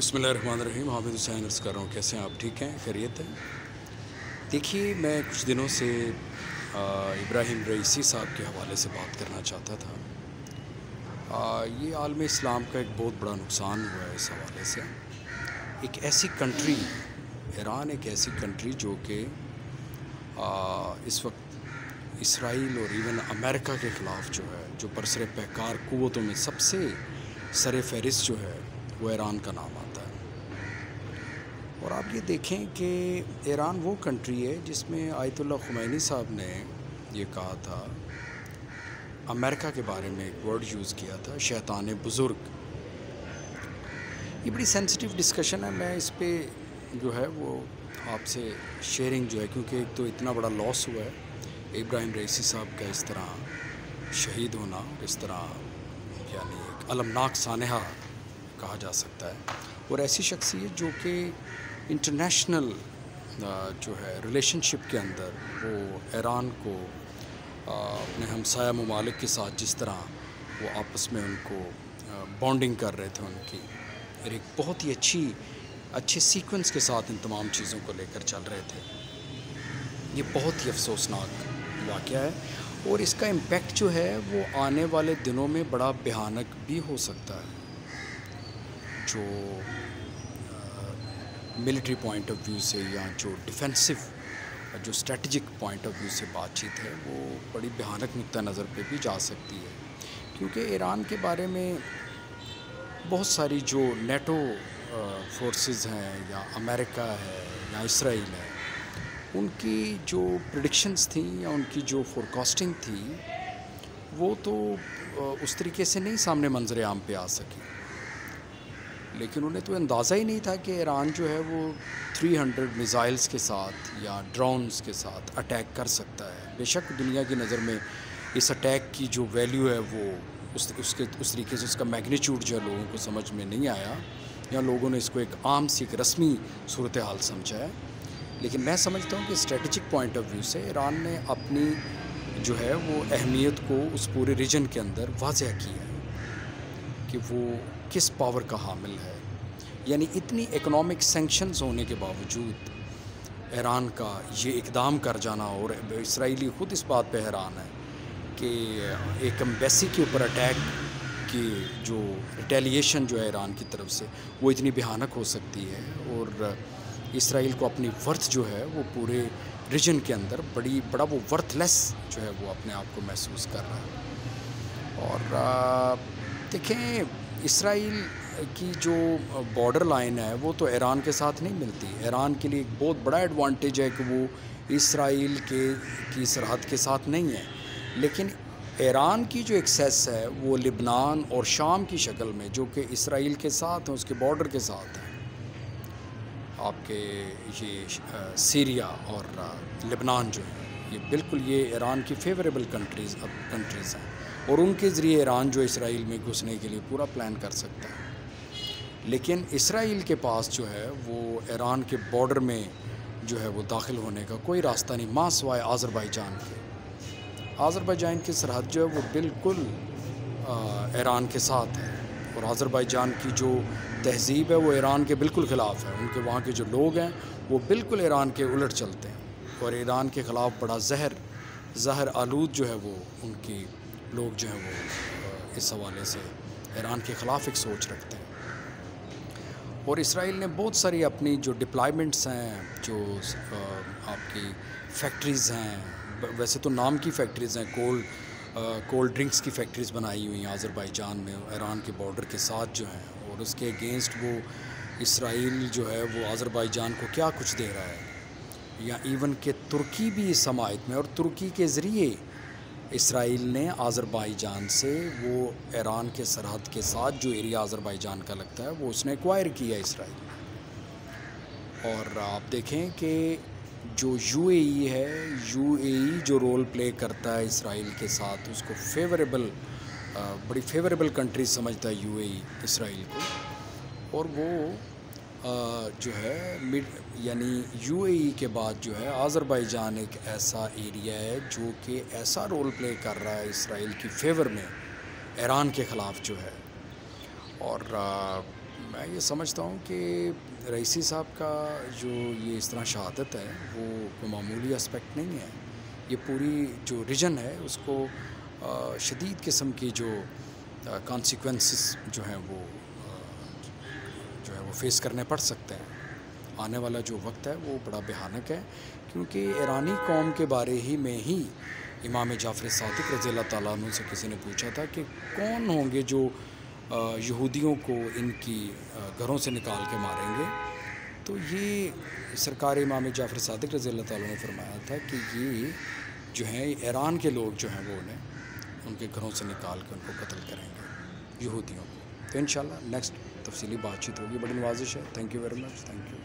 بسم اللہ الرحمن الرحیم. حامد حسین عرض کر رہا ہوں. کیسے ہیں آپ؟ ٹھیک ہیں؟ خیریت ہے؟ دیکھیے، میں کچھ دنوں سے ابراہیم رئیسی صاحب کے حوالے سے بات کرنا چاہتا تھا. یہ عالم اسلام کا ایک بہت بڑا نقصان ہوا ہے اس حوالے سے. ایک ایسی کنٹری ایران، ایک ایسی کنٹری جو کہ اس وقت اسرائیل اور ایون امریکہ کے خلاف جو ہے، جو برسر پیکار قوتوں میں سب سے سر فہرست جو ہے، وہ ایران کا نام آتا ہے. اور آپ یہ دیکھیں کہ ایران وہ کنٹری ہے جس میں آیت اللہ خمینی صاحب نے یہ کہا تھا، امریکہ کے بارے میں ایک ورڈ یوز کیا تھا، شیطان بزرگ. یہ بڑی سینسٹیو ڈسکشن ہے. میں اس پہ جو ہے وہ آپ سے شیئرنگ جو ہے، کیونکہ ایک تو اتنا بڑا لاس ہوا ہے ابراہیم رئیسی صاحب کا اس طرح شہید ہونا، اس طرح یعنی ایک المناک سانحہ کہا جا سکتا ہے. اور ایسی شخصیت جو کہ انٹرنیشنل جو ہے ریلیشن شپ کے اندر وہ ایران کو اپنے ہمسایہ ممالک کے ساتھ جس طرح وہ آپس میں ان کو بانڈنگ کر رہے تھے، ان کی ایک بہت ہی اچھے سیکوینس کے ساتھ ان تمام چیزوں کو لے کر چل رہے تھے. یہ بہت ہی افسوسناک واقعہ ہے، اور اس کا امپیکٹ جو ہے وہ آنے والے دنوں میں بڑا بھیانک بھی ہو سکتا ہے. جو ملٹری پوائنٹ آف ویو سے یا جو ڈیفینسو جو اسٹریٹجک پوائنٹ آف ویو سے بات چیت ہے، وہ بڑی بھیانک نقطہ نظر پہ بھی جا سکتی ہے. کیونکہ ایران کے بارے میں بہت ساری جو نیٹو فورسز ہیں یا امریکہ ہے یا اسرائیل ہے، ان کی جو پریڈکشنز تھیں یا ان کی جو فورکاسٹنگ تھی، وہ تو اس طریقے سے نہیں سامنے منظر عام پہ آ سکی. لیکن انہیں تو اندازہ ہی نہیں تھا کہ ایران جو ہے وہ 300 میزائلز کے ساتھ یا ڈرونز کے ساتھ اٹیک کر سکتا ہے. بے شک دنیا کی نظر میں اس اٹیک کی جو ویلیو ہے وہ اس طریقے سے اس کا میگنیچیوڈ جو ہے لوگوں کو سمجھ میں نہیں آیا، یا لوگوں نے اس کو ایک عام سی ایک رسمی صورتحال سمجھا ہے. لیکن میں سمجھتا ہوں کہ اسٹریٹجک پوائنٹ آف ویو سے ایران نے اپنی جو ہے وہ اہمیت کو اس پورے ریجن کے اندر واضح کیا ہے کہ وہ کس پاور کا حامل ہے. یعنی اتنی اکنامک سینکشنز ہونے کے باوجود ایران کا یہ اقدام کر جانا، اور اسرائیلی خود اس بات پہ حیران ہے کہ ایک ایمبیسی کے اوپر اٹیک کی جو ریٹیلیشن جو ہے ایران کی طرف سے وہ اتنی بھیانک ہو سکتی ہے. اور اسرائیل کو اپنی ورتھ جو ہے وہ پورے ریجن کے اندر بڑا وہ ورتھ لیس جو ہے وہ اپنے آپ کو محسوس کر رہا ہے. اور دیکھیں، اسرائیل کی جو بارڈر لائن ہے وہ تو ایران کے ساتھ نہیں ملتی. ایران کے لیے ایک بہت بڑا ایڈوانٹیج ہے کہ وہ اسرائیل کی سرحد کے ساتھ نہیں ہے. لیکن ایران کی جو ایکسیس ہے وہ لبنان اور شام کی شکل میں، جو کہ اسرائیل کے ساتھ ہیں، اس کے بارڈر کے ساتھ ہیں. آپ کے یہ سیریا اور لبنان جو ہے، یہ بالکل یہ ایران کی فیوریبل کنٹریز ہیں، اور ان کے ذریعے ایران جو اسرائیل میں گھسنے کے لیے پورا پلان کر سکتا ہے. لیکن اسرائیل کے پاس جو ہے وہ ایران کے بارڈر میں جو ہے وہ داخل ہونے کا کوئی راستہ نہیں، ماں سوائے آذربائیجان کے. آذربائیجان کی سرحد جو ہے وہ بالکل ایران کے ساتھ ہے، اور آذربائیجان کی جو تہذیب ہے وہ ایران کے بالکل خلاف ہے. ان کے وہاں کے جو لوگ ہیں وہ بالکل ایران کے الٹ چلتے ہیں، اور ایران کے خلاف بڑا زہر آلود جو ہے وہ ان کی لوگ جو ہیں وہ اس حوالے سے ایران کے خلاف ایک سوچ رکھتے ہیں. اور اسرائیل نے بہت ساری اپنی جو ڈپلائمنٹس ہیں، جو آپ کی فیکٹریز ہیں، ویسے تو نام کی فیکٹریز ہیں، کولڈ ڈرنکس کی فیکٹریز بنائی ہوئی ہیں آذربائیجان میں ایران کے بارڈر کے ساتھ جو ہیں. اور اس کے اگینسٹ وہ اسرائیل جو ہے وہ آذربائیجان کو کیا کچھ دے رہا ہے. یا ایون کہ ترکی بھی اس حمایت میں، اور ترکی کے ذریعے اسرائیل نے آذربائیجان سے وہ ایران کے سرحد کے ساتھ جو ایریا آذربائیجان کا لگتا ہے وہ اس نے ایکوائر کیا اسرائیل. اور آپ دیکھیں کہ جو یو اے ای ہے، یو اے ای جو رول پلے کرتا ہے اسرائیل کے ساتھ، اس کو بڑی فیوریبل کنٹری سمجھتا ہے یو اے ای اسرائیل کو. اور وہ جو ہے یعنی یو اے ای کے بعد جو ہے آذربائیجان ایک ایسا ایریا ہے جو کہ ایسا رول پلے کر رہا ہے اسرائیل کی فیور میں ایران کے خلاف جو ہے. اور میں یہ سمجھتا ہوں کہ رئیسی صاحب کا جو یہ اس طرح شہادت ہے وہ کوئی معمولی اسپیکٹ نہیں ہے. یہ پوری جو ریجن ہے اس کو شدید قسم کی جو کانسیکوینسز جو ہیں وہ فیس کرنے پڑ سکتے ہیں. آنے والا جو وقت ہے وہ بڑا بھیانک ہے، کیونکہ ایرانی قوم کے بارے ہی میں ہی امام جعفر صادق رضی اللہ تعالیٰ عنہ سے کسی نے پوچھا تھا کہ کون ہوں گے جو یہودیوں کو ان کی گھروں سے نکال کے ماریں گے. تو یہ سرکار امام جعفر صادق رضی اللہ تعالیٰ نے فرمایا تھا کہ یہ جو ہیں ایران کے لوگ جو ہیں وہ انہیں ان کے گھروں سے نکال کے ان کو قتل کریں گے، یہودیوں کو. تو انشاءاللہ نیکسٹ تفصیلی بات چیت ہوگی. بڑی نوازش ہے. Thank you very much. Thank you.